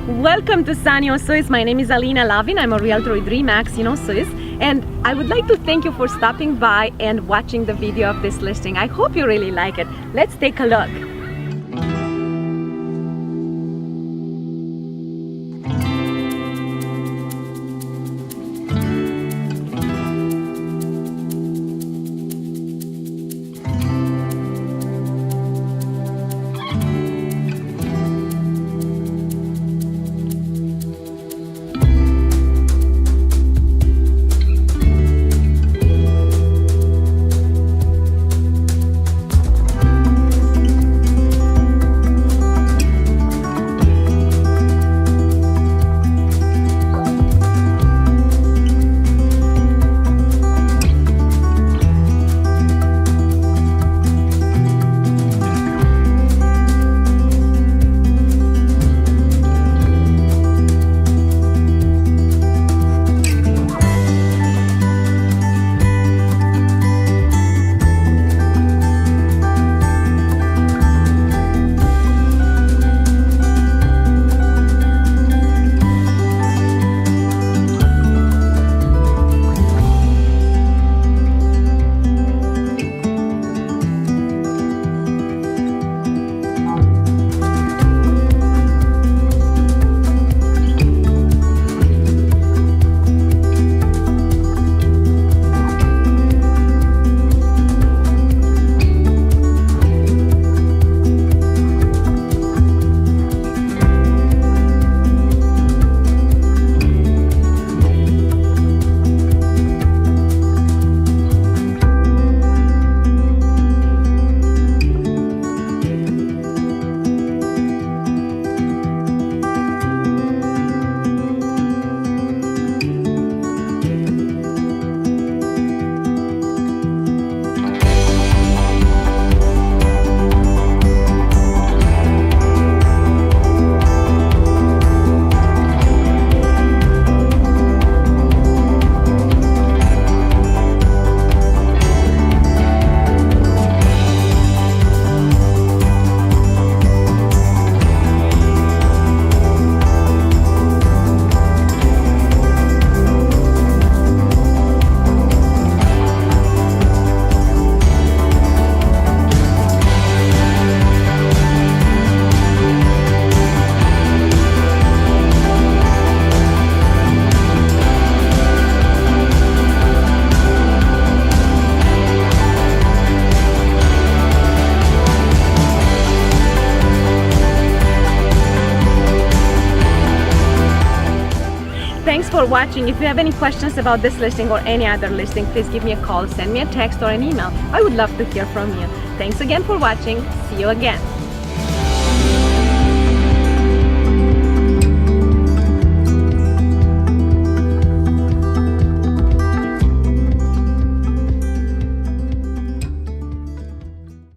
Welcome to sunny Osoyoos. My name is Alina Lavin. I'm a realtor with RE/MAX in Osoyoos, and I would like to thank you for stopping by and watching the video of this listing. I hope you really like it. Let's take a look. Thanks for watching. If you have any questions about this listing or any other listing, please give me a call, send me a text or an email. I would love to hear from you. Thanks again for watching. See you again.